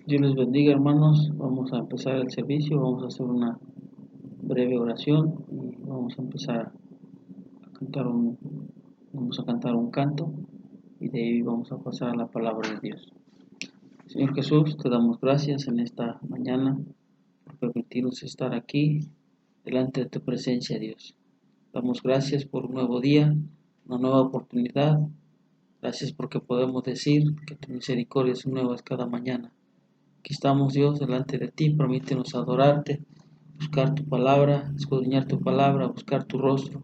Dios les bendiga, hermanos. Vamos a empezar el servicio. Vamos a hacer una breve oración y vamos a empezar a cantar un canto y de ahí vamos a pasar a la palabra de Dios. Señor Jesús, te damos gracias en esta mañana por permitirnos estar aquí delante de tu presencia, Dios. Damos gracias por un nuevo día, una nueva oportunidad. Gracias porque podemos decir que tu misericordia es nuevas cada mañana. Aquí estamos, Dios, delante de ti. Permítenos adorarte, buscar tu palabra, escudriñar tu palabra, buscar tu rostro.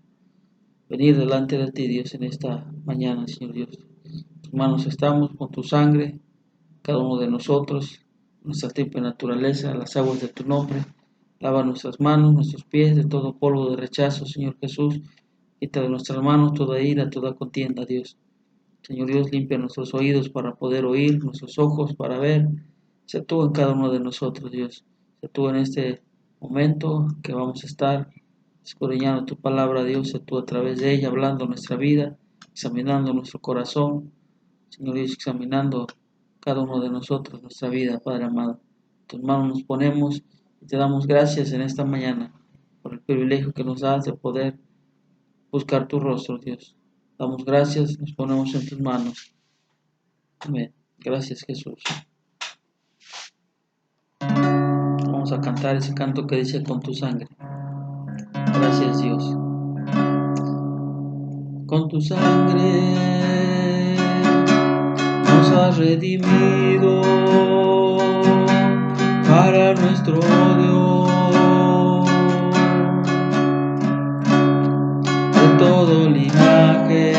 Venir delante de ti, Dios, en esta mañana, Señor Dios. En tus manos estamos con tu sangre, cada uno de nosotros, nuestra triple naturaleza, las aguas de tu nombre. Lava nuestras manos, nuestros pies de todo polvo de rechazo, Señor Jesús. Quita de nuestras manos toda ira, toda contienda, Dios. Señor Dios, limpia nuestros oídos para poder oír, nuestros ojos para ver. Sé tú en cada uno de nosotros, Dios. Sé tú en este momento que vamos a estar escudriñando tu palabra, Dios. Sé tú a través de ella hablando nuestra vida, examinando nuestro corazón. Señor Dios, examinando cada uno de nosotros, nuestra vida, Padre amado. En tus manos nos ponemos y te damos gracias en esta mañana por el privilegio que nos das de poder buscar tu rostro, Dios. Damos gracias, nos ponemos en tus manos. Amén. Gracias, Jesús. Vamos a cantar ese canto que dice con tu sangre. Gracias, Dios. Con tu sangre nos has redimido para nuestro Dios. De todo linaje,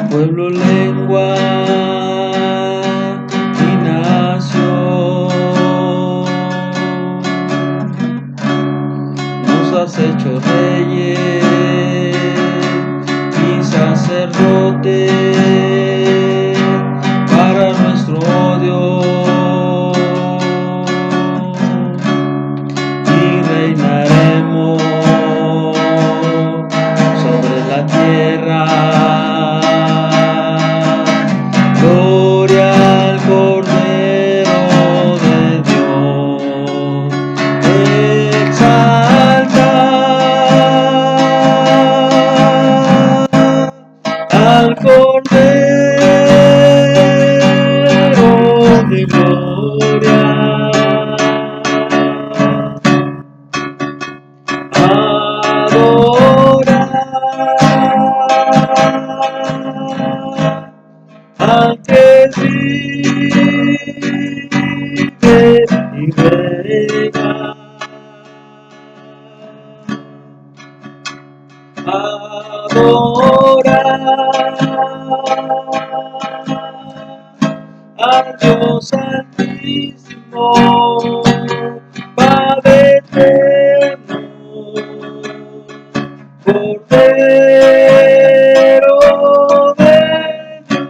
pueblo, lengua y nación, nos has hecho reyes y sacerdotes para nuestro Dios, y reinaremos sobre la tierra. Gloria al Cordero de Dios, exalta al Cordero de gloria. Al que vive y reina, adorar al Dios Altísimo, Padre eterno, Cordero de Dios.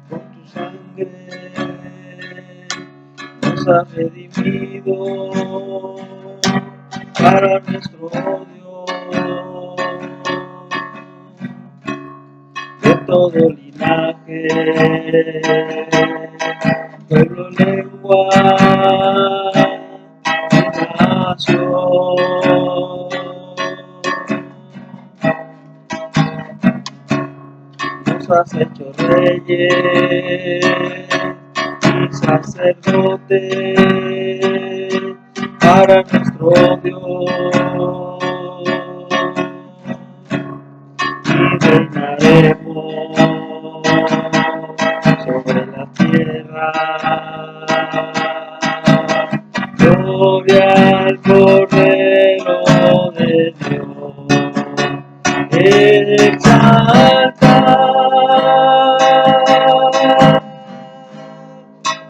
Con tu sangre nos has redimido para nuestro Dios. De todo linaje, pueblo, lengua y nación, nos has hecho reyes y sacerdotes para nuestro Dios, y reinaremos sobre la tierra. Gloria al Cordero de Dios, exalta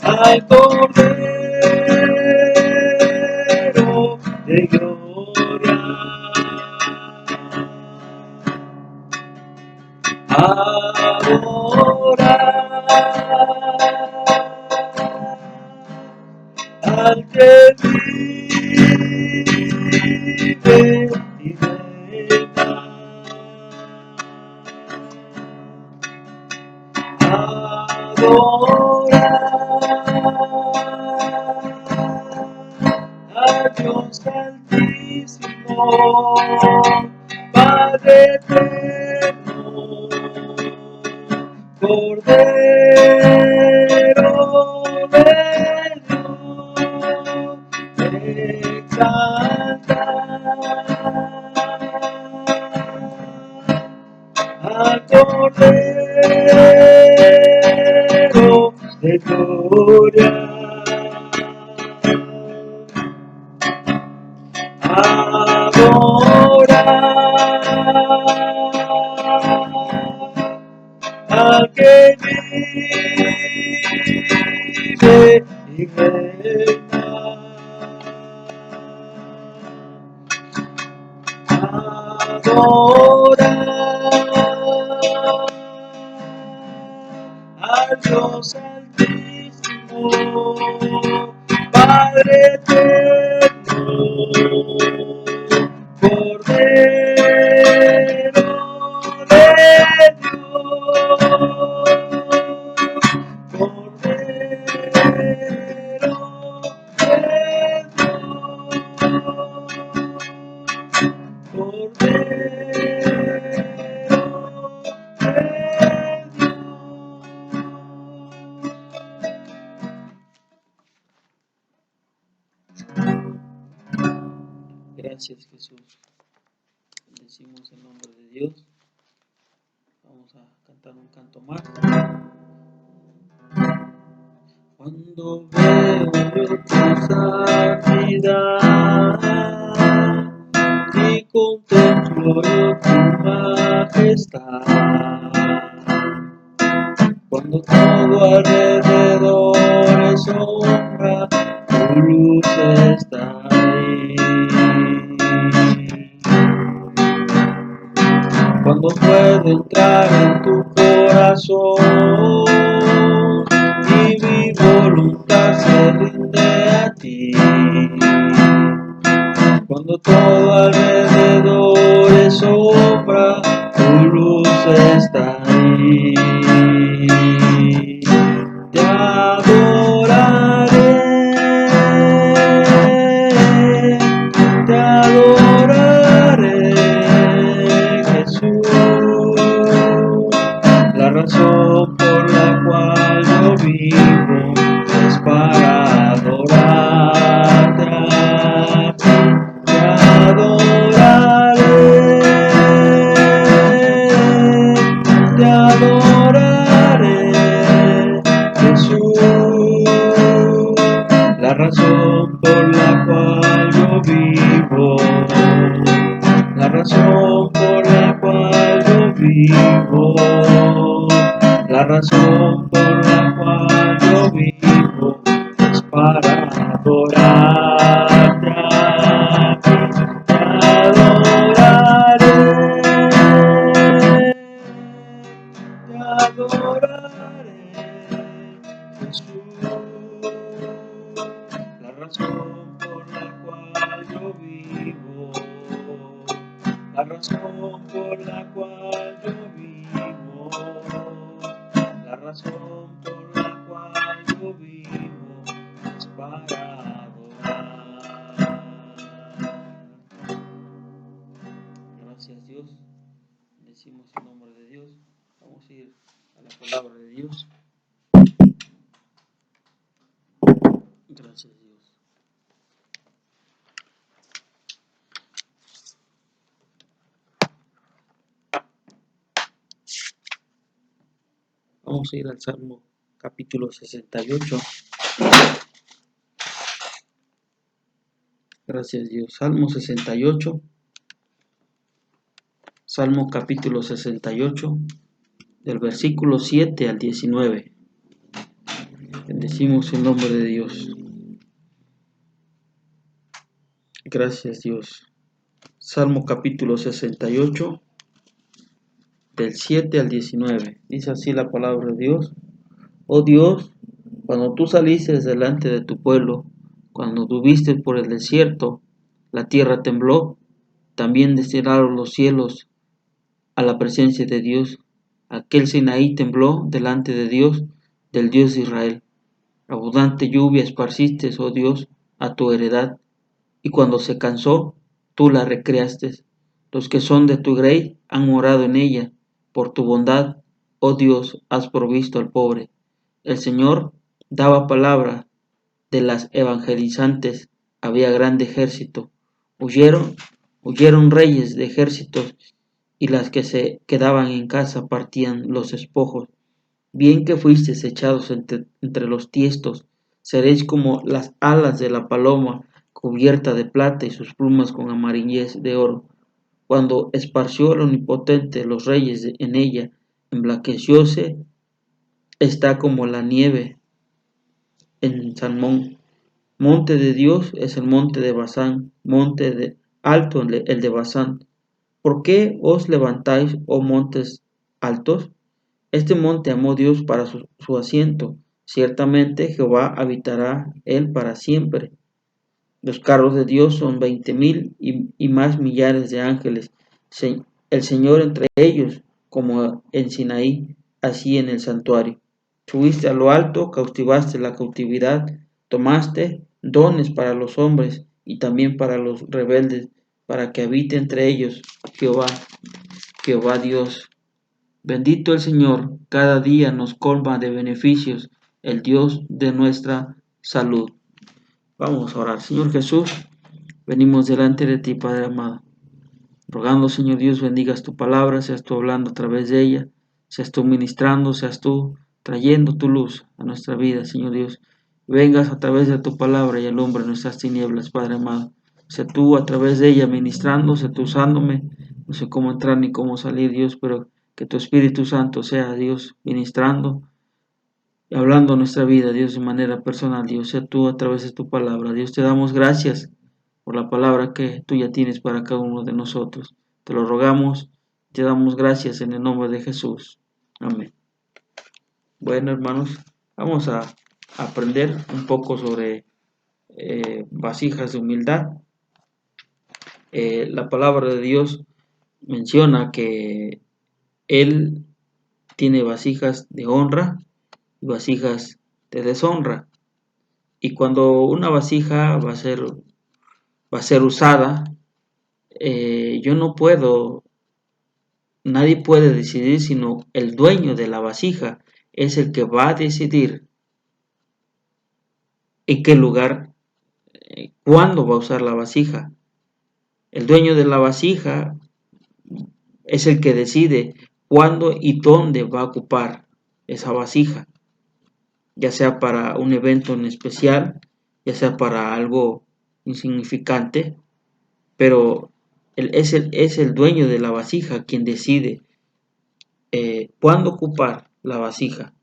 al Cordero de gloria. Adorar al que vive y reina, a Dios Altísimo, Padre eterno, Cordero de Dios, al Cordero de gloria. Al que vive y reina. Al Dios Altísimo, Padre eterno, Cordero de Dios, Cordero de Dios, Gracias, Jesús. Bendecimos el nombre de Dios. Vamos a cantar un canto más. Cuando veo yo tu santidad y contemplo yo tu majestad, cuando todo alrededor es sombra, tu luz está ahí. Cuando puedo entrar en tu corazón y mi voluntad se rinde a ti, cuando todo alrededor es sombra, tu luz está ahí. Te adoraré, te adoraré, Jesús. La razón por la cual yo vivo es para adorarte a ti. Te adoraré, te adoraré, Jesús. La razón por la cual yo vivo, la razón por la cual yo vivo, la razón por la cual yo vivo es para adorarte a ti. Te adoraré, te adoraré, Jesús. La razón por la cual yo vivo, la razón por la cual yo vivo, la razón por la cual yo vivo es para adorar. Gracias, Dios. Decimos el nombre de Dios. Vamos a ir a la palabra de Dios. Gracias, Dios. Vamos a ir al Salmo capítulo 68. Gracias, Dios. Salmo 68. Salmo capítulo 68, del versículo 7 al 19. Bendecimos el nombre de Dios. Gracias, Dios. Salmo capítulo 68, del 7 al 19. Dice así la palabra de Dios. Oh Dios, cuando tú saliste delante de tu pueblo, cuando tuviste por el desierto, la tierra tembló, también descendieron los cielos a la presencia de Dios. Aquel Sinaí tembló delante de Dios, del Dios de Israel. Abundante lluvia esparciste, oh Dios, a tu heredad, y cuando se cansó, tú la recreaste. Los que son de tu grey han morado en ella. Por tu bondad, oh Dios, has provisto al pobre. El Señor daba palabra, de las evangelizantes había grande ejército. Huyeron, huyeron reyes de ejércitos, y las que se quedaban en casa partían los despojos. Bien que fuisteis echados entre los tiestos, seréis como las alas de la paloma, cubierta de plata y sus plumas con amarillez de oro. Cuando esparció el Omnipotente los reyes en ella, emblanquecióse, está como la nieve en Salmón. Monte de Dios es el monte de Basán, monte de alto el de Basán. ¿Por qué os levantáis, oh montes altos? Este monte amó Dios para su asiento. Ciertamente Jehová habitará él para siempre. Los carros de Dios son 20,000 y más millares de ángeles. El Señor entre ellos, como en Sinaí, así en el santuario. Subiste a lo alto, cautivaste la cautividad, tomaste dones para los hombres y también para los rebeldes, para que habite entre ellos Jehová, Jehová Dios. Bendito el Señor, cada día nos colma de beneficios, el Dios de nuestra salud. Vamos a orar. Señor Jesús, venimos delante de ti, Padre amado, rogando, Señor Dios, bendigas tu palabra, seas tú hablando a través de ella, seas tú ministrando, seas tú trayendo tu luz a nuestra vida, Señor Dios. Vengas a través de tu palabra y alumbre nuestras tinieblas, Padre amado. Sé tú a través de ella ministrando, sé tú usándome. No sé cómo entrar ni cómo salir, Dios, pero que tu Espíritu Santo sea, Dios, ministrando y hablando nuestra vida, Dios, de manera personal. Dios, sé tú a través de tu palabra. Dios, te damos gracias por la palabra que tú ya tienes para cada uno de nosotros. Te lo rogamos, te damos gracias en el nombre de Jesús. Amén. Bueno, hermanos, vamos a aprender un poco sobre vasijas de humildad. La palabra de Dios menciona que Él tiene vasijas de honra y vasijas de deshonra. Y cuando una vasija va a ser usada, yo no puedo, nadie puede decidir, sino el dueño de la vasija es el que va a decidir en qué lugar, cuándo va a usar la vasija. El dueño de la vasija es el que decide cuándo y dónde va a ocupar esa vasija, ya sea para un evento en especial, ya sea para algo insignificante, pero es el dueño de la vasija quien decide cuándo ocupar la vasija.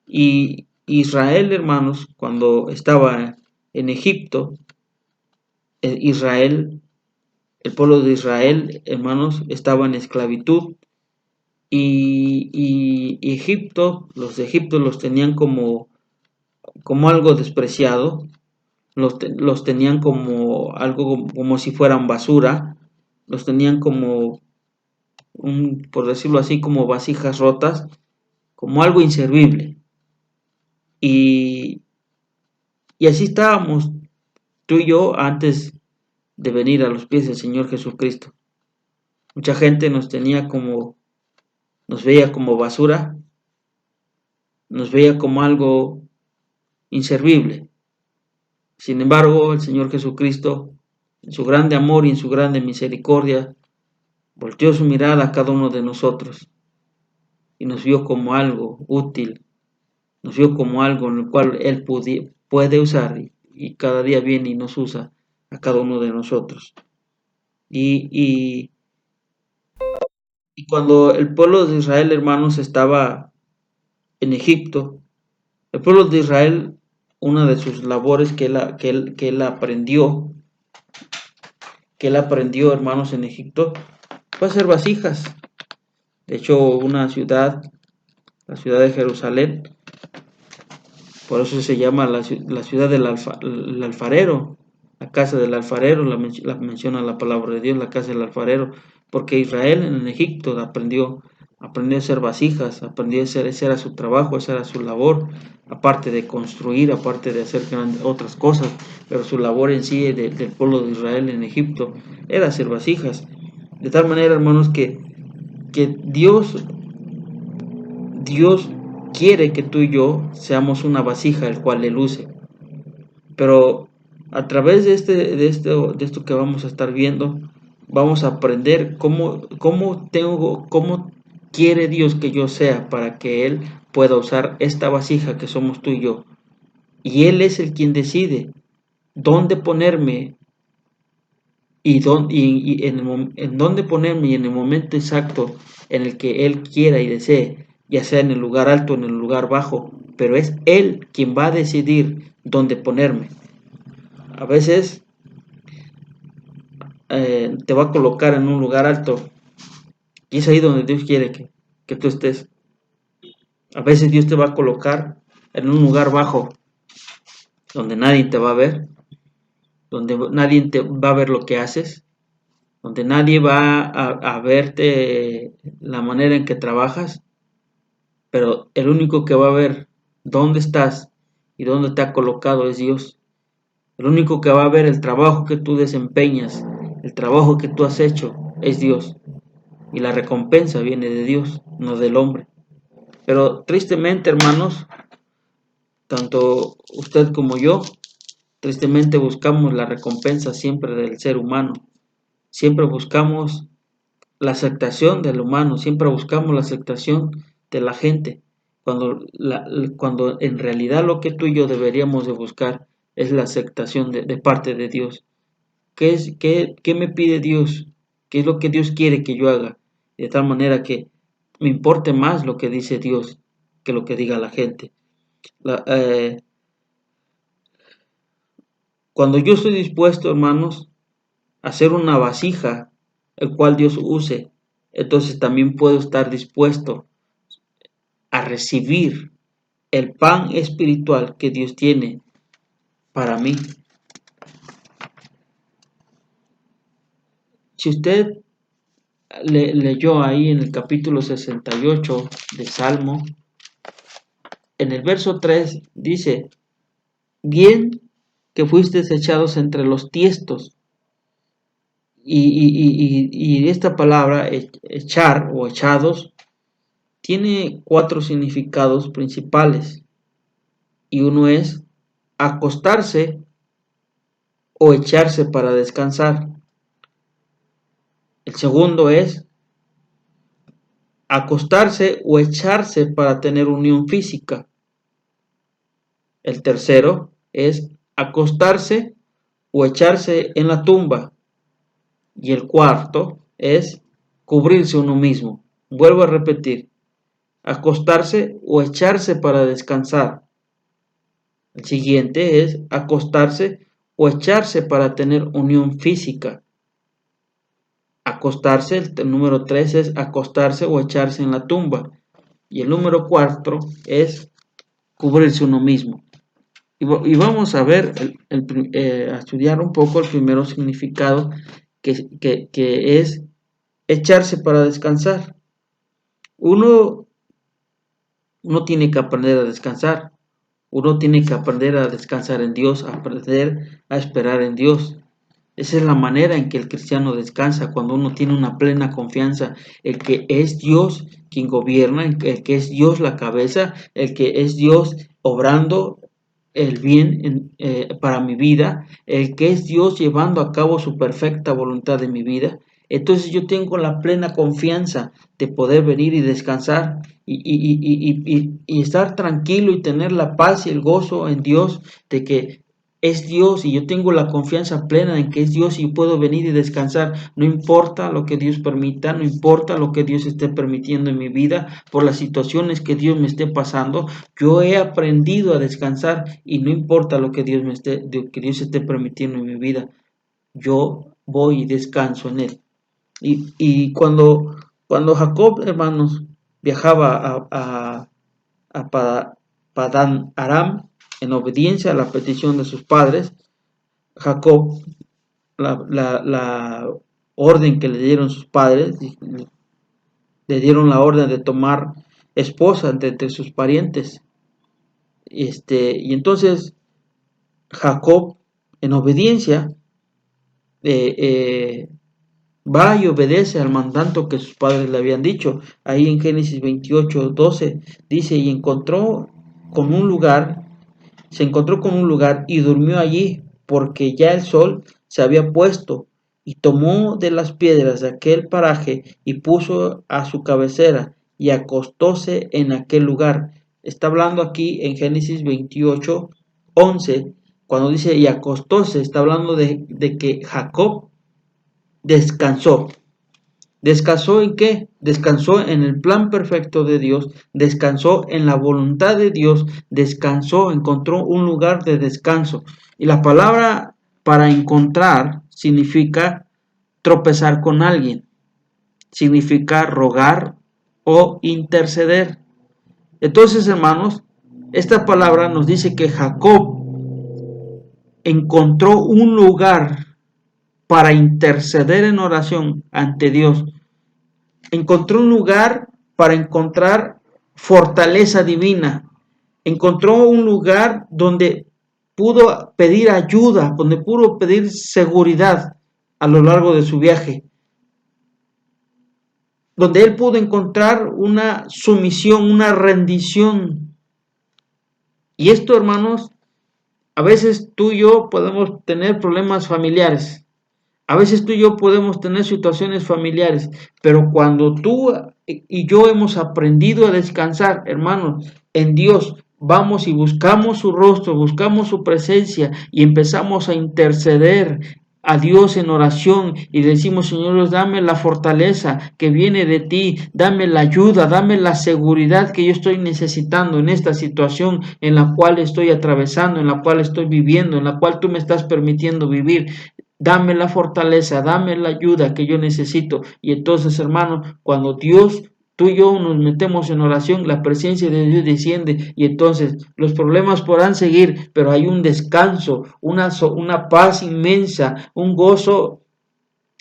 Y Israel, hermanos, cuando estaba en Egipto, el pueblo de Israel, hermanos, estaba en esclavitud y Egipto, los de Egipto los tenían como algo despreciado, los tenían como algo como si fueran basura, los tenían como por decirlo así, como vasijas rotas, como algo inservible. Y así estábamos tú y yo antes de venir a los pies del Señor Jesucristo. Mucha gente nos veía como basura, nos veía como algo inservible. Sin embargo, el Señor Jesucristo, en su grande amor y en su grande misericordia, volteó su mirada a cada uno de nosotros y nos vio como algo útil, nos vio como algo en el cual Él puede usar y cada día viene y nos usa a cada uno de nosotros. Y cuando el pueblo de Israel, hermanos, estaba en Egipto, el pueblo de Israel, una de sus labores que él aprendió, hermanos, en Egipto, fue hacer vasijas. De hecho, la ciudad de Jerusalén, por eso se llama la ciudad del alfarero, la casa del alfarero, la menciona la palabra de Dios, la casa del alfarero, porque Israel en Egipto aprendió aprendió a hacer vasijas, aprendió a hacer, ese era su trabajo, esa era su labor, aparte de construir, aparte de hacer otras cosas, pero su labor en sí del pueblo de Israel en Egipto era hacer vasijas. De tal manera, hermanos, que Dios quiere que tú y yo seamos una vasija el cual Él use. Pero a través de esto que vamos a estar viendo, vamos a aprender cómo quiere Dios que yo sea para que Él pueda usar esta vasija que somos tú y yo. Y Él es el quien decide dónde ponerme en dónde ponerme y en el momento exacto en el que Él quiera y desee, ya sea en el lugar alto o en el lugar bajo, pero es Él quien va a decidir dónde ponerme. A veces te va a colocar en un lugar alto y es ahí donde Dios quiere que tú estés. A veces Dios te va a colocar en un lugar bajo donde nadie te va a ver, donde nadie te va a ver lo que haces, donde nadie va a verte la manera en que trabajas, pero el único que va a ver dónde estás y dónde te ha colocado es Dios. El único que va a ver el trabajo que tú desempeñas, el trabajo que tú has hecho, es Dios. Y la recompensa viene de Dios, no del hombre. Pero tristemente, hermanos, tanto usted como yo, tristemente buscamos la recompensa siempre del ser humano. Siempre buscamos la aceptación del humano, siempre buscamos la aceptación de la gente, cuando en realidad lo que tú y yo deberíamos de buscar es la aceptación de parte de Dios. ¿Qué me pide Dios? ¿Qué es lo que Dios quiere que yo haga? De tal manera que me importe más lo que dice Dios que lo que diga la gente. La- eh, Cuando yo estoy dispuesto, hermanos, a ser una vasija, el cual Dios use, entonces también puedo estar dispuesto a recibir el pan espiritual que Dios tiene para mí. Si usted leyó ahí en el capítulo 68 de Salmo, en el verso 3 dice, bien que fuisteis echados entre los tiestos. Y esta palabra, echar o echados, tiene 4 significados principales. Y uno es acostarse o echarse para descansar. El segundo es acostarse o echarse para tener unión física. El tercero es acostarse o echarse en la tumba. Y el cuarto es cubrirse uno mismo. Vuelvo a repetir, acostarse o echarse para descansar. El siguiente es acostarse o echarse para tener unión física. Acostarse, el número 3 es acostarse o echarse en la tumba. Y el número 4 es cubrirse uno mismo. Y vamos a ver, a estudiar un poco el primer significado que es echarse para descansar. Uno tiene que aprender a descansar. Uno tiene que aprender a descansar en Dios, aprender a esperar en Dios. Esa es la manera en que el cristiano descansa, cuando uno tiene una plena confianza, el que es Dios quien gobierna, el que es Dios la cabeza, el que es Dios obrando el bien para mi vida, el que es Dios llevando a cabo su perfecta voluntad en mi vida. Entonces yo tengo la plena confianza de poder venir y descansar y estar tranquilo y tener la paz y el gozo en Dios de que es Dios y yo tengo la confianza plena en que es Dios y puedo venir y descansar. No importa lo que Dios permita, no importa lo que Dios esté permitiendo en mi vida, por las situaciones que Dios me esté pasando, yo he aprendido a descansar y no importa lo que que Dios esté permitiendo en mi vida, yo voy y descanso en Él. Y cuando Jacob, hermanos, viajaba a Padán Aram, en obediencia a la petición de sus padres, Jacob, la orden que le dieron sus padres, le dieron la orden de tomar esposa de entre sus parientes. Y entonces Jacob, en obediencia, va y obedece al mandato que sus padres le habían dicho. Ahí en Génesis 28:12 dice, se encontró con un lugar y durmió allí, porque ya el sol se había puesto, y tomó de las piedras de aquel paraje y puso a su cabecera y acostóse en aquel lugar. Está hablando aquí en Génesis 28:11, cuando dice y acostóse, está hablando de que Jacob descansó. ¿Descansó en qué? Descansó en el plan perfecto de Dios, descansó en la voluntad de Dios, descansó, encontró un lugar de descanso. Y la palabra para encontrar significa tropezar con alguien, significa rogar o interceder. Entonces, hermanos, esta palabra nos dice que Jacob encontró un lugar para interceder en oración ante Dios. Encontró un lugar para encontrar fortaleza divina. Encontró un lugar donde pudo pedir ayuda, donde pudo pedir seguridad a lo largo de su viaje. Donde él pudo encontrar una sumisión, una rendición. Y esto, hermanos, a veces tú y yo podemos tener problemas familiares. A veces tú y yo podemos tener situaciones familiares, pero cuando tú y yo hemos aprendido a descansar, hermanos, en Dios, vamos y buscamos su rostro, buscamos su presencia y empezamos a interceder a Dios en oración y decimos, Señor, dame la fortaleza que viene de ti, dame la ayuda, dame la seguridad que yo estoy necesitando en esta situación en la cual estoy atravesando, en la cual estoy viviendo, en la cual tú me estás permitiendo vivir. Dame la fortaleza, dame la ayuda que yo necesito. Y entonces, hermano, cuando tú y yo nos metemos en oración, la presencia de Dios desciende y entonces los problemas podrán seguir, pero hay un descanso, una paz inmensa, un gozo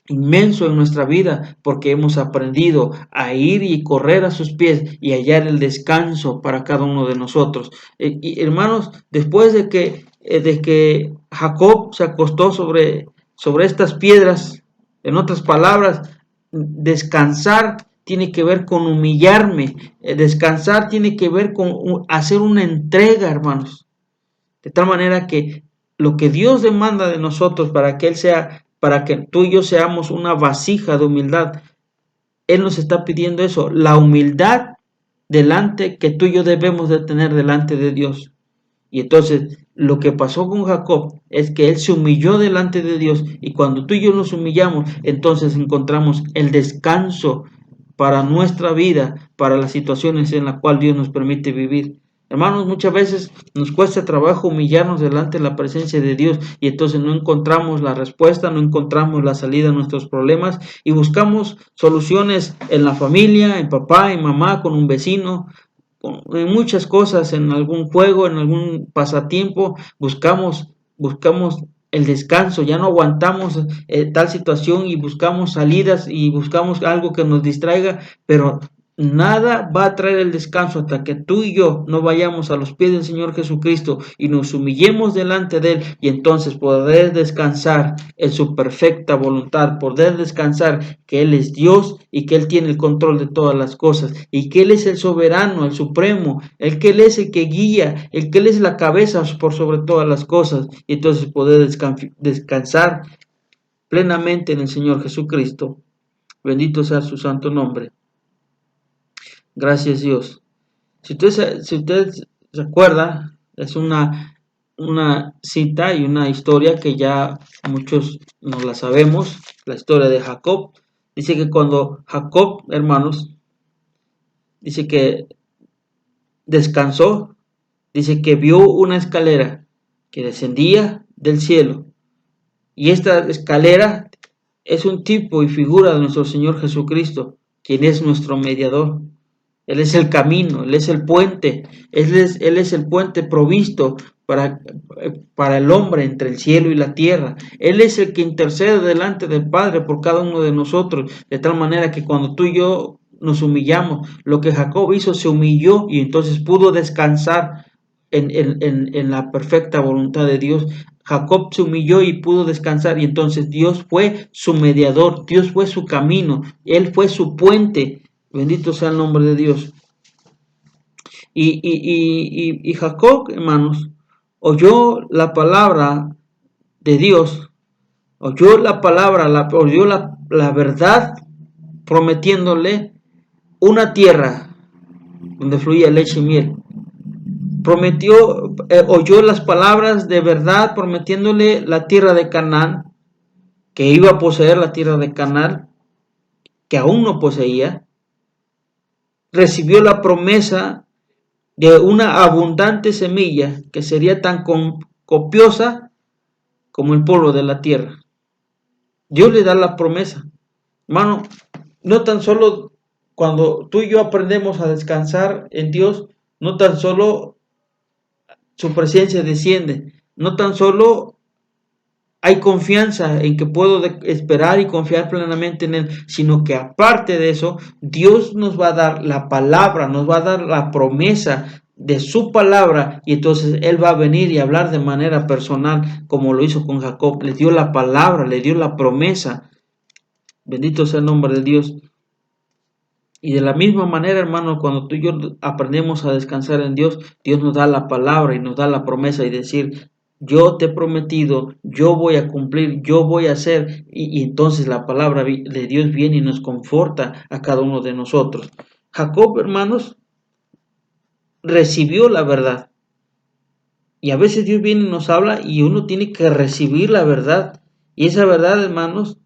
inmenso en nuestra vida, porque hemos aprendido a ir y correr a sus pies y hallar el descanso para cada uno de nosotros. Y hermanos, después de que Jacob se acostó sobre estas piedras, en otras palabras, descansar tiene que ver con humillarme, descansar tiene que ver con hacer una entrega, hermanos, de tal manera que lo que Dios demanda de nosotros para que tú y yo seamos una vasija de humildad, Él nos está pidiendo eso, la humildad que tú y yo debemos de tener delante de Dios. Y entonces lo que pasó con Jacob es que él se humilló delante de Dios, y cuando tú y yo nos humillamos, entonces encontramos el descanso para nuestra vida, para las situaciones en las cuales Dios nos permite vivir. Hermanos, muchas veces nos cuesta trabajo humillarnos delante de la presencia de Dios y entonces no encontramos la respuesta, no encontramos la salida a nuestros problemas y buscamos soluciones en la familia, en papá, en mamá, con un vecino, en muchas cosas, en algún juego, en algún pasatiempo, buscamos el descanso, ya no aguantamos tal situación y buscamos salidas y buscamos algo que nos distraiga, pero nada va a traer el descanso hasta que tú y yo no vayamos a los pies del Señor Jesucristo y nos humillemos delante de Él y entonces poder descansar en su perfecta voluntad, poder descansar que Él es Dios y que Él tiene el control de todas las cosas y que Él es el soberano, el supremo, el que Él es el que guía, el que Él es la cabeza por sobre todas las cosas y entonces poder descansar plenamente en el Señor Jesucristo. Bendito sea su santo nombre. Gracias Dios. Si usted se acuerda, es una cita y una historia que ya muchos nos la sabemos, la historia de Jacob. Dice que cuando Jacob, hermanos, dice que descansó, dice que vio una escalera que descendía del cielo. Y esta escalera es un tipo y figura de nuestro Señor Jesucristo, quien es nuestro mediador. Él es el camino, Él es el puente, Él es el puente provisto para el hombre entre el cielo y la tierra. Él es el que intercede delante del Padre por cada uno de nosotros, de tal manera que cuando tú y yo nos humillamos. Lo que Jacob hizo, se humilló y entonces pudo descansar en la perfecta voluntad de Dios. Jacob se humilló y pudo descansar, y entonces Dios fue su mediador, Dios fue su camino, Él fue su puente. Bendito sea el nombre de Dios. Y Jacob, hermanos, oyó la palabra de Dios, oyó la palabra, oyó la verdad, prometiéndole una tierra donde fluía leche y miel. Oyó las palabras de verdad, prometiéndole la tierra de Canaán, que iba a poseer la tierra de Canaán, que aún no poseía. Recibió la promesa de una abundante semilla que sería tan copiosa como el polvo de la tierra. Dios le da la promesa. Hermano, no tan solo cuando tú y yo aprendemos a descansar en Dios, no tan solo su presencia desciende, no tan solo hay confianza en que puedo esperar y confiar plenamente en Él, sino que aparte de eso, Dios nos va a dar la palabra, nos va a dar la promesa de su palabra, y entonces Él va a venir y hablar de manera personal, como lo hizo con Jacob. Le dio la palabra, le dio la promesa. Bendito sea el nombre de Dios. Y de la misma manera, hermano, cuando tú y yo aprendemos a descansar en Dios, Dios nos da la palabra y nos da la promesa y decir, yo te he prometido, yo voy a cumplir, yo voy a hacer. Y entonces la palabra de Dios viene y nos conforta a cada uno de nosotros. Jacob, hermanos, recibió la verdad. Y a veces Dios viene y nos habla y uno tiene que recibir la verdad. Y esa verdad, hermanos,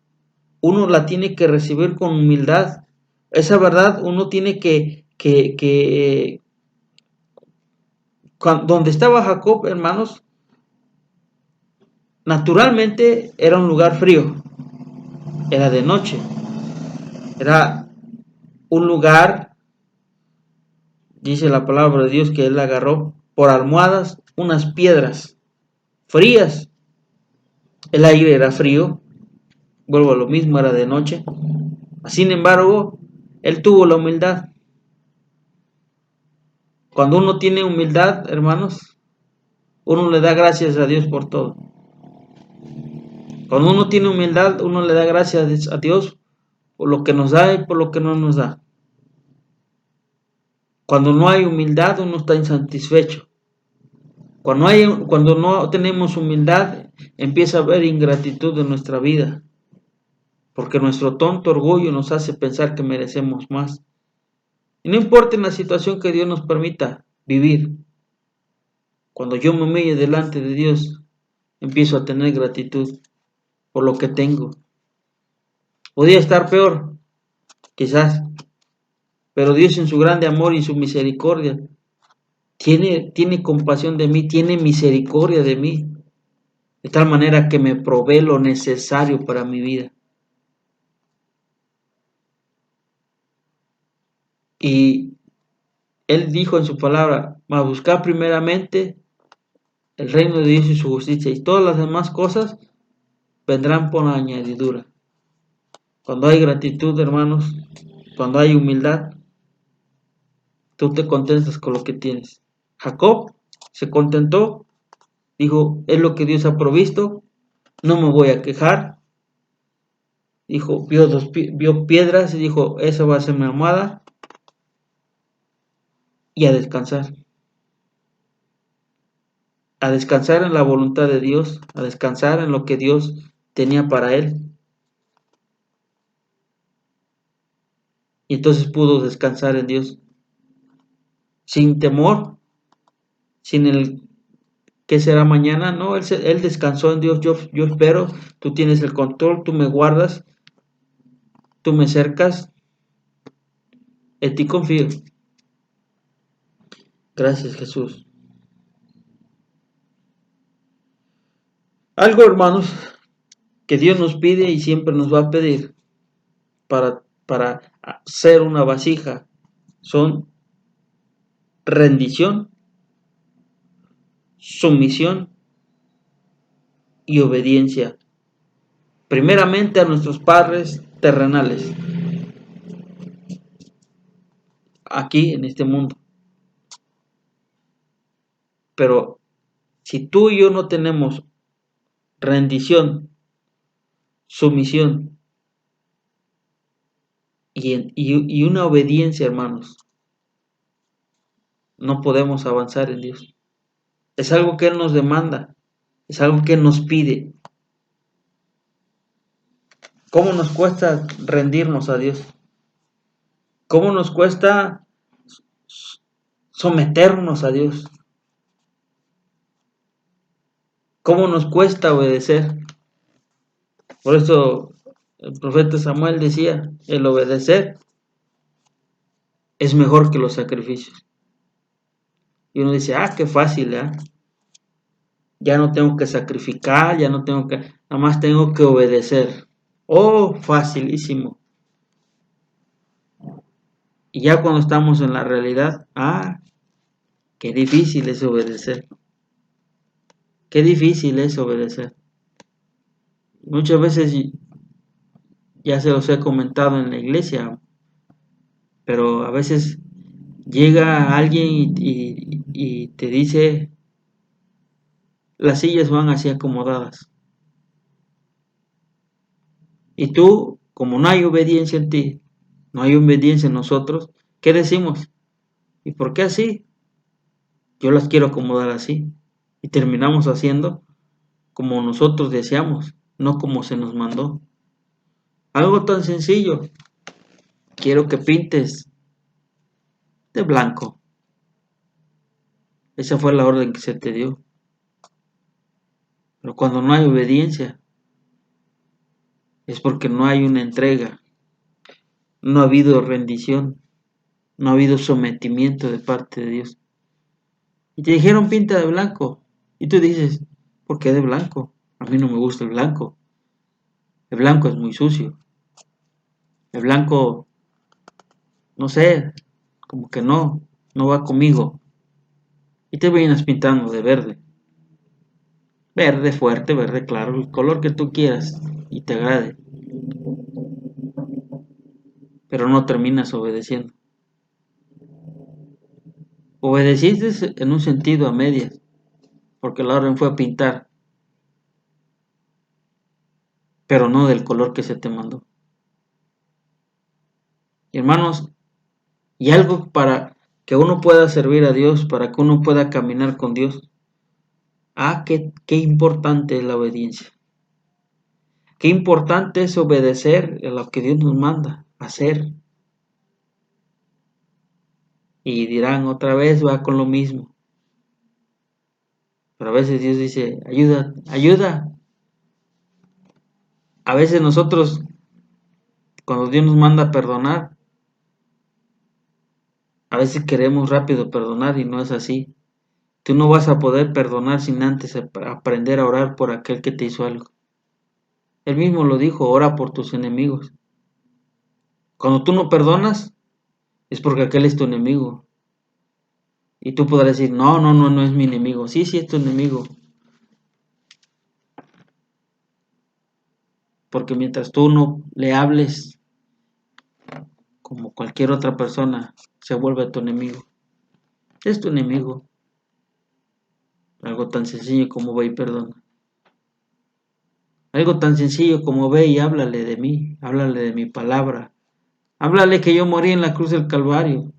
uno la tiene que recibir con humildad. Esa verdad uno tiene donde estaba Jacob, hermanos, naturalmente era un lugar frío, era de noche, era un lugar, dice la palabra de Dios, que él agarró por almohadas unas piedras frías, el aire era frío, vuelvo a lo mismo, era de noche. Sin embargo, él tuvo la humildad. Cuando uno tiene humildad, hermanos, uno le da gracias a Dios por todo. Cuando uno tiene humildad, uno le da gracias a Dios por lo que nos da y por lo que no nos da. Cuando no hay humildad, uno está insatisfecho. Cuando no tenemos humildad, empieza a haber ingratitud en nuestra vida, porque nuestro tonto orgullo nos hace pensar que merecemos más. Y no importa en la situación que Dios nos permita vivir, cuando yo me humille delante de Dios, empiezo a tener gratitud por lo que tengo. Podría estar peor, quizás, pero Dios en su grande amor y su misericordia tiene compasión de mí, tiene misericordia de mí, de tal manera que me provee lo necesario para mi vida. Y Él dijo en su palabra, a buscar primeramente el reino de Dios y su justicia, y todas las demás cosas vendrán por añadidura. Cuando hay gratitud, hermanos, cuando hay humildad, tú te contentas con lo que tienes. Jacob se contentó, dijo, es lo que Dios ha provisto, no me voy a quejar. Dijo, vio piedras y dijo, esa va a ser mi almohada, y a descansar. A descansar en la voluntad de Dios, a descansar en lo que Dios tenía para él. Y entonces pudo descansar en Dios, sin temor, sin el ¿qué será mañana? No, él descansó en Dios. Yo espero, tú tienes el control, tú me guardas, tú me cercas, en ti confío. Gracias, Jesús. Algo, hermanos, que Dios nos pide y siempre nos va a pedir para ser una vasija, son rendición, sumisión y obediencia. Primeramente a nuestros padres terrenales. aquí en este mundo. Pero si tú y yo no tenemos rendición, sumisión y una obediencia, hermanos, no podemos avanzar en Dios. Es algo que Él nos demanda, es algo que Él nos pide. ¿Cómo nos cuesta rendirnos a Dios? ¿Cómo nos cuesta someternos a Dios? ¿Cómo nos cuesta obedecer? Por eso el profeta Samuel decía, el obedecer es mejor que los sacrificios. Y uno dice, qué fácil, ¿eh? Ya no tengo que sacrificar, ya no tengo que, nada más tengo que obedecer. Oh, facilísimo. Y ya cuando estamos en la realidad, qué difícil es obedecer. Qué difícil es obedecer. Muchas veces ya se los he comentado en la iglesia, pero a veces llega alguien y te dice, las sillas van así acomodadas. Y tú, como no hay obediencia en ti, no hay obediencia en nosotros, ¿qué decimos? ¿Y por qué así? Yo las quiero acomodar así. Y terminamos haciendo como nosotros deseamos, no como se nos mandó. Algo tan sencillo. Quiero que pintes de blanco. Esa fue la orden que se te dio. Pero cuando no hay obediencia, es porque no hay una entrega. No ha habido rendición. No ha habido sometimiento de parte de Dios. Y te dijeron pinta de blanco. Y tú dices, ¿por qué de blanco? A mí no me gusta el blanco. El blanco es muy sucio. El blanco, no sé, como que no va conmigo. Y te vienes pintando de verde. Verde fuerte, verde claro, el color que tú quieras y te agrade. Pero no terminas obedeciendo. Obedeciste en un sentido a medias, porque la orden fue a pintar, pero no del color que se te mandó. Hermanos, y algo para que uno pueda servir a Dios, para que uno pueda caminar con Dios. Qué importante es la obediencia. Qué importante es obedecer a lo que Dios nos manda hacer. Y dirán otra vez va con lo mismo. Pero a veces Dios dice, ayuda, ayuda. A veces nosotros, cuando Dios nos manda a perdonar, a veces queremos rápido perdonar y no es así. Tú no vas a poder perdonar sin antes aprender a orar por aquel que te hizo algo. Él mismo lo dijo, ora por tus enemigos. Cuando tú no perdonas, es porque aquel es tu enemigo. Y tú podrás decir, no es mi enemigo. Sí, es tu enemigo. Porque mientras tú no le hables como cualquier otra persona, se vuelve tu enemigo. Es tu enemigo. Algo tan sencillo como ve y perdona. Algo tan sencillo como ve y háblale de mí, háblale de mi palabra. Háblale que yo morí en la cruz del Calvario.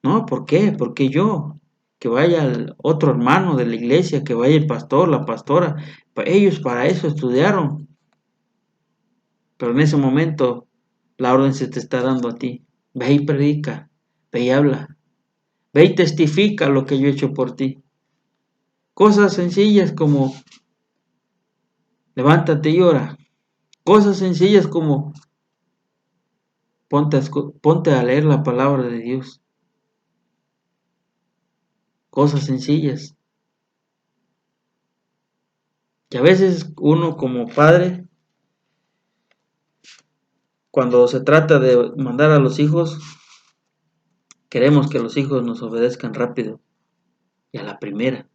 No, ¿por qué? Porque yo. Que vaya el otro hermano de la iglesia, que vaya el pastor, la pastora. Ellos para eso estudiaron. Pero en ese momento la orden se te está dando a ti. Ve y predica, ve y habla. Ve y testifica lo que yo he hecho por ti. Cosas sencillas como levántate y ora. Cosas sencillas como ponte a leer la palabra de Dios. Cosas sencillas. Que a veces uno como padre, cuando se trata de mandar a los hijos, queremos que los hijos nos obedezcan rápido y a la primera.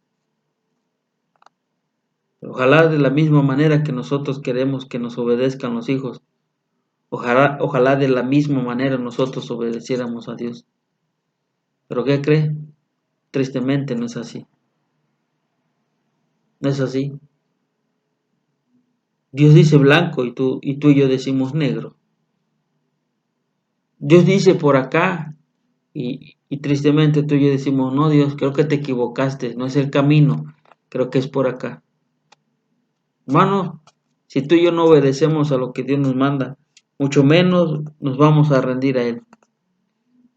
Ojalá de la misma manera que nosotros queremos que nos obedezcan los hijos, ojalá de la misma manera nosotros obedeciéramos a Dios. Pero ¿qué cree? Tristemente no es así. No es así. Dios dice blanco y tú y yo decimos negro. Dios dice por acá y tristemente tú y yo decimos, no Dios, creo que te equivocaste, no es el camino, creo que es por acá. Hermano, si tú y yo no obedecemos a lo que Dios nos manda, mucho menos nos vamos a rendir a Él.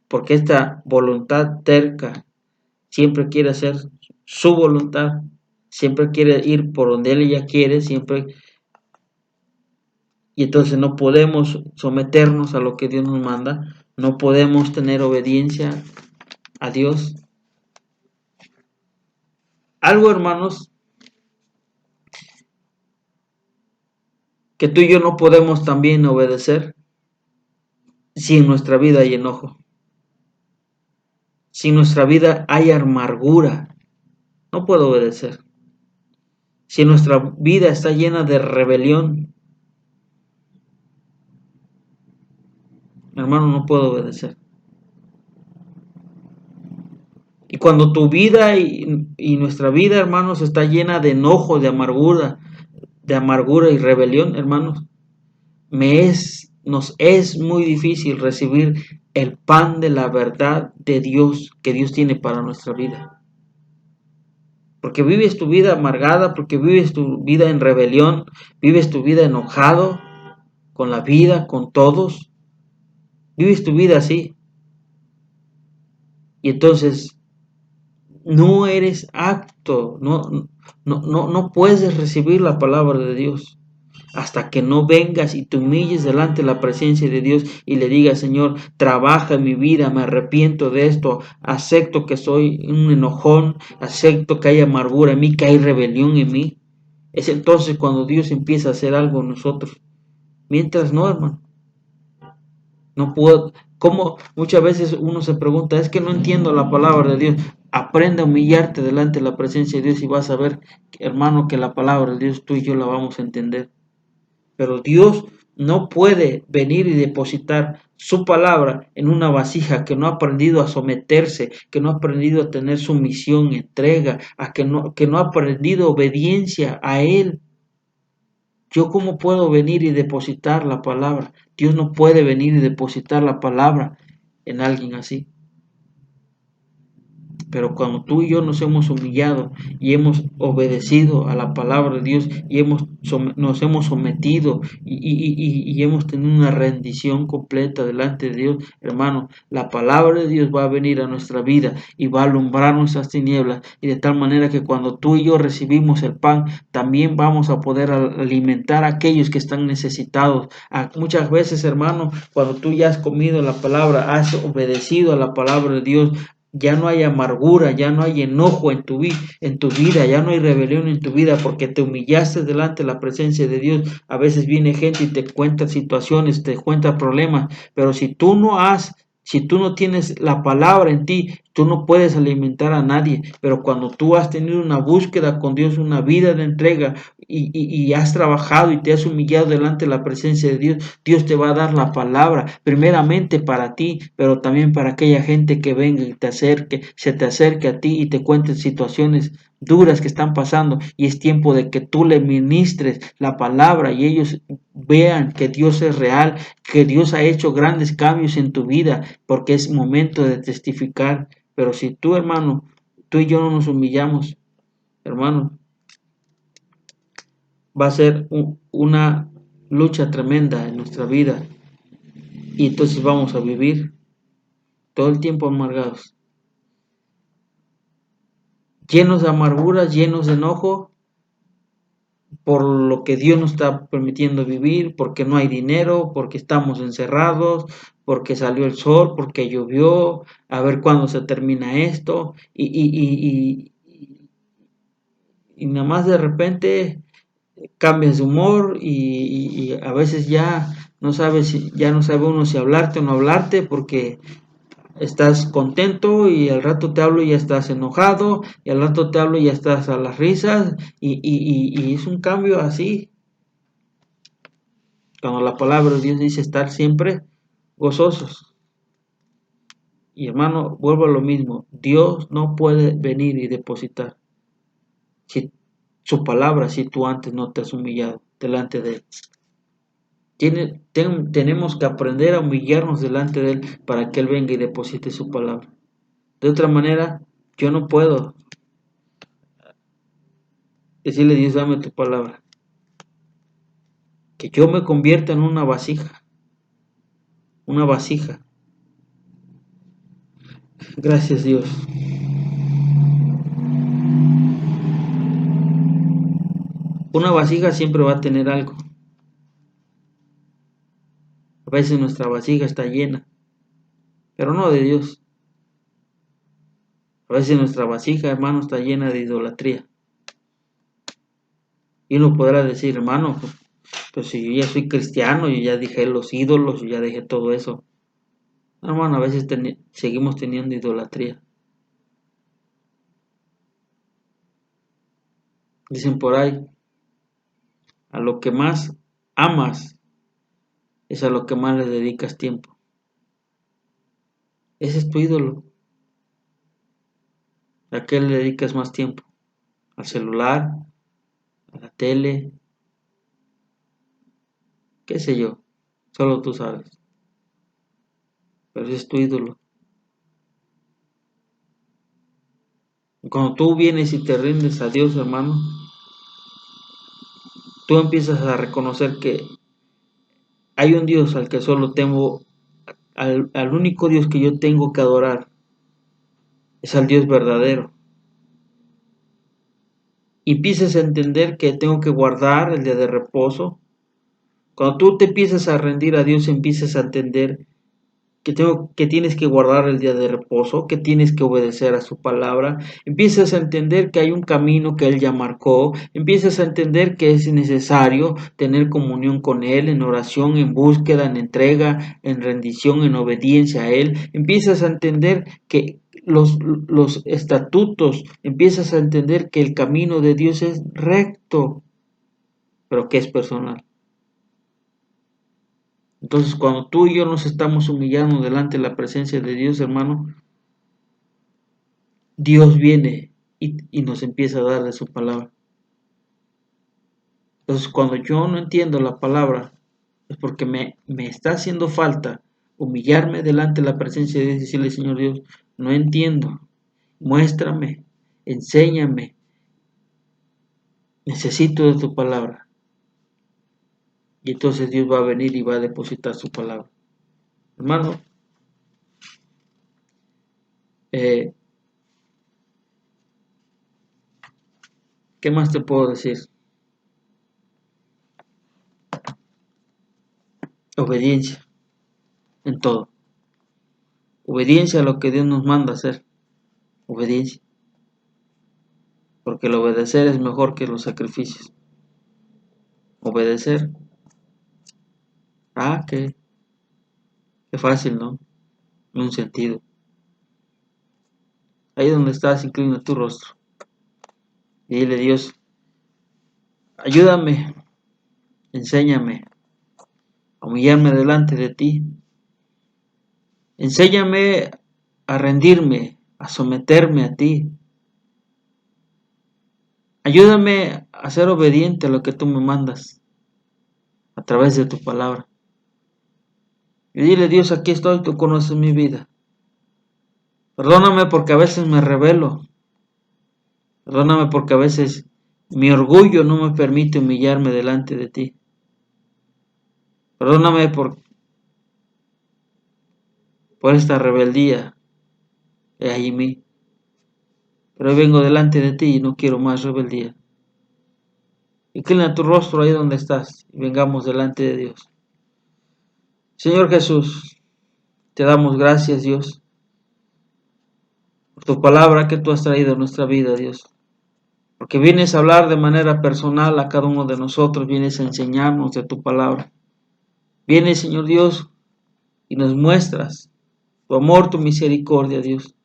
Porque esta voluntad terca siempre quiere hacer su voluntad, siempre quiere ir por donde Él ya quiere, siempre. Y entonces no podemos someternos a lo que Dios nos manda, no podemos tener obediencia a Dios. Algo, hermanos, que tú y yo no podemos también obedecer si en nuestra vida hay enojo, si en nuestra vida hay amargura, no puedo obedecer. Si nuestra vida está llena de rebelión, hermano, no puedo obedecer. Y cuando tu vida y nuestra vida, hermanos, está llena de enojo, de amargura y rebelión, hermanos, nos es muy difícil recibir el pan de la verdad de Dios que Dios tiene para nuestra vida. Porque vives tu vida amargada, porque vives tu vida en rebelión, vives tu vida enojado con la vida, con todos. Vives tu vida así. Y entonces no eres apto, no puedes recibir la palabra de Dios hasta que no vengas y te humilles delante de la presencia de Dios y le digas, Señor, trabaja en mi vida, me arrepiento de esto, acepto que soy un enojón, acepto que hay amargura en mí, que hay rebelión en mí. Es entonces cuando Dios empieza a hacer algo en nosotros. Mientras no, hermano. No puedo, como muchas veces uno se pregunta, es que no entiendo la palabra de Dios. Aprende a humillarte delante de la presencia de Dios y vas a ver, hermano, que la palabra de Dios tú y yo la vamos a entender. Pero Dios no puede venir y depositar su palabra en una vasija que no ha aprendido a someterse, que no ha aprendido a tener sumisión, entrega, que no ha aprendido obediencia a Él. ¿Yo cómo puedo venir y depositar la palabra? Dios no puede venir y depositar la palabra en alguien así. Pero cuando tú y yo nos hemos humillado y hemos obedecido a la palabra de Dios y nos hemos sometido y hemos tenido una rendición completa delante de Dios, hermano, la palabra de Dios va a venir a nuestra vida y va a alumbrar nuestras tinieblas y de tal manera que cuando tú y yo recibimos el pan, también vamos a poder alimentar a aquellos que están necesitados. Muchas veces, hermano, cuando tú ya has comido la palabra, has obedecido a la palabra de Dios, ya no hay amargura, ya no hay enojo en tu vida, ya no hay rebelión en tu vida porque te humillaste delante de la presencia de Dios. A veces viene gente y te cuenta situaciones, te cuenta problemas, pero si tú no tienes la palabra en ti, tú no puedes alimentar a nadie. Pero cuando tú has tenido una búsqueda con Dios, una vida de entrega y has trabajado y te has humillado delante de la presencia de Dios, Dios te va a dar la palabra, primeramente para ti, pero también para aquella gente que venga y se te acerque a ti y te cuente situaciones duras que están pasando y es tiempo de que tú le ministres la palabra y ellos vean que Dios es real, que Dios ha hecho grandes cambios en tu vida, porque es momento de testificar. Pero si tú, hermano, tú y yo no nos humillamos, hermano, va a ser una lucha tremenda en nuestra vida y entonces vamos a vivir todo el tiempo amargados, llenos de amargura, llenos de enojo por lo que Dios nos está permitiendo vivir, porque no hay dinero, porque estamos encerrados, porque salió el sol, porque llovió, a ver cuándo se termina esto, y nada más de repente cambias de humor y a veces ya no sabe uno si hablarte o no hablarte porque estás contento y al rato te hablo y ya estás enojado y al rato te hablo y ya estás a las risas y es un cambio así. Cuando la palabra de Dios dice estar siempre gozosos. Y hermano, vuelvo a lo mismo. Dios no puede venir y depositar si su palabra si tú antes no te has humillado delante de Él. Tenemos que aprender a humillarnos delante de Él para que Él venga y deposite su palabra. De otra manera, yo no puedo decirle a Dios, dame tu palabra. Que yo me convierta en una vasija. Una vasija. Gracias, Dios. Una vasija siempre va a tener algo. A veces nuestra vasija está llena, pero no de Dios. A veces nuestra vasija, hermano, está llena de idolatría. Y uno podrá decir, hermano, pues si yo ya soy cristiano, yo ya dejé los ídolos, yo ya dejé todo eso. Hermano, a veces seguimos teniendo idolatría. Dicen por ahí, a lo que más amas es a lo que más le dedicas tiempo. Ese es tu ídolo. ¿A qué le dedicas más tiempo? ¿Al celular? ¿A la tele? ¿Qué sé yo? Solo tú sabes. Pero ese es tu ídolo. Cuando tú vienes y te rindes a Dios, hermano, tú empiezas a reconocer que hay un Dios al que solo tengo, al único Dios que yo tengo que adorar, es al Dios verdadero. Y empiezas a entender que tengo que guardar el día de reposo. Cuando tú te empiezas a rendir a Dios, empiezas a entender que tienes que guardar el día de reposo, que tienes que obedecer a su palabra, empiezas a entender que hay un camino que Él ya marcó, empiezas a entender que es necesario tener comunión con Él en oración, en búsqueda, en entrega, en rendición, en obediencia a Él, empiezas a entender que los estatutos, empiezas a entender que el camino de Dios es recto, pero que es personal. Entonces, cuando tú y yo nos estamos humillando delante de la presencia de Dios, hermano, Dios viene y nos empieza a dar de su palabra. Entonces, cuando yo no entiendo la palabra, es porque me está haciendo falta humillarme delante de la presencia de Dios y decirle, Señor Dios, no entiendo, muéstrame, enséñame, necesito de tu palabra. Y entonces Dios va a venir y va a depositar su palabra. Hermano, ¿qué más te puedo decir? Obediencia en todo. Obediencia a lo que Dios nos manda hacer. Obediencia. Porque el obedecer es mejor que los sacrificios. Obedecer. Qué fácil, ¿no? En un sentido. Ahí donde estás, inclina tu rostro. Y dile, Dios, ayúdame, enséñame a humillarme delante de ti. Enséñame a rendirme, a someterme a ti. Ayúdame a ser obediente a lo que tú me mandas a través de tu palabra. Y dile, Dios, aquí estoy, tú conoces mi vida. Perdóname porque a veces me rebelo. Perdóname porque a veces mi orgullo no me permite humillarme delante de ti. Perdóname por esta rebeldía que hay en mí. Pero hoy vengo delante de ti y no quiero más rebeldía. Inclina tu rostro ahí donde estás y vengamos delante de Dios. Señor Jesús, te damos gracias, Dios, por tu palabra que tú has traído a nuestra vida, Dios. Porque vienes a hablar de manera personal a cada uno de nosotros, vienes a enseñarnos de tu palabra. Vienes, Señor Dios, y nos muestras tu amor, tu misericordia, Dios.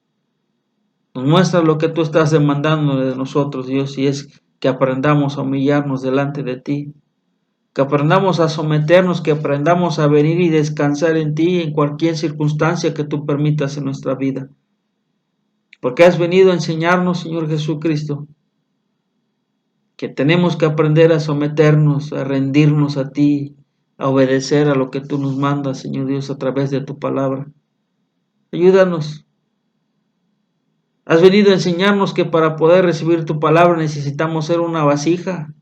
Nos muestras lo que tú estás demandando de nosotros, Dios, y es que aprendamos a humillarnos delante de ti, que aprendamos a someternos, que aprendamos a venir y descansar en ti en cualquier circunstancia que tú permitas en nuestra vida. Porque has venido a enseñarnos, Señor Jesucristo, que tenemos que aprender a someternos, a rendirnos a ti, a obedecer a lo que tú nos mandas, Señor Dios, a través de tu palabra. Ayúdanos. Has venido a enseñarnos que para poder recibir tu palabra necesitamos ser una vasija,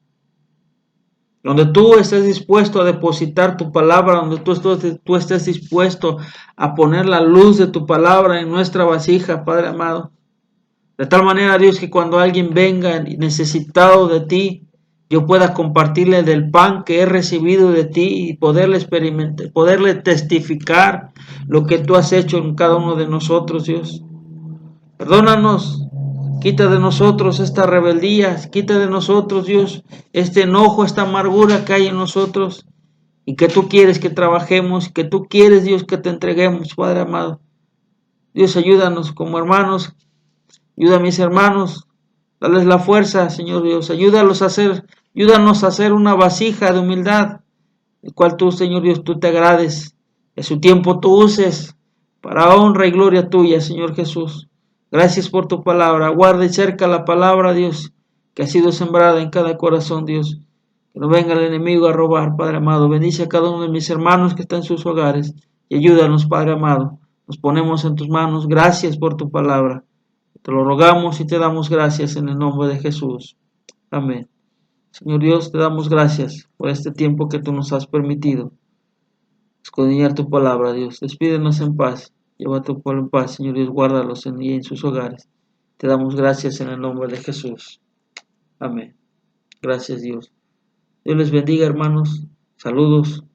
donde tú estés dispuesto a depositar tu palabra, donde tú estés dispuesto a poner la luz de tu palabra en nuestra vasija, Padre amado. De tal manera, Dios, que cuando alguien venga necesitado de ti, yo pueda compartirle del pan que he recibido de ti y poderle experimentar, poderle testificar lo que tú has hecho en cada uno de nosotros, Dios. Perdónanos, quita de nosotros esta rebeldía, quita de nosotros, Dios, este enojo, esta amargura que hay en nosotros y que tú quieres que trabajemos, que tú quieres, Dios, que te entreguemos, Padre amado. Dios, ayúdanos como hermanos, ayuda a mis hermanos, dales la fuerza, Señor Dios, ayúdanos a hacer una vasija de humildad, el cual tú, Señor Dios, tú te agrades, que a su tiempo tú uses para honra y gloria tuya, Señor Jesús. Gracias por tu palabra. Guarda y cerca la palabra, Dios, que ha sido sembrada en cada corazón, Dios. Que no venga el enemigo a robar, Padre amado. Bendice a cada uno de mis hermanos que están en sus hogares y ayúdanos, Padre amado. Nos ponemos en tus manos. Gracias por tu palabra. Te lo rogamos y te damos gracias en el nombre de Jesús. Amén. Señor Dios, te damos gracias por este tiempo que tú nos has permitido escudriñar tu palabra, Dios. Despídenos en paz. Lleva tu pueblo en paz, Señor Dios. Guárdalos en sus hogares. Te damos gracias en el nombre de Jesús. Amén. Gracias, Dios. Dios les bendiga, hermanos. Saludos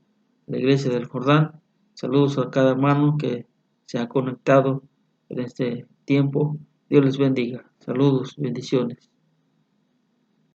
a la iglesia del Jordán. Saludos a cada hermano que se ha conectado en este tiempo. Dios les bendiga. Saludos, bendiciones.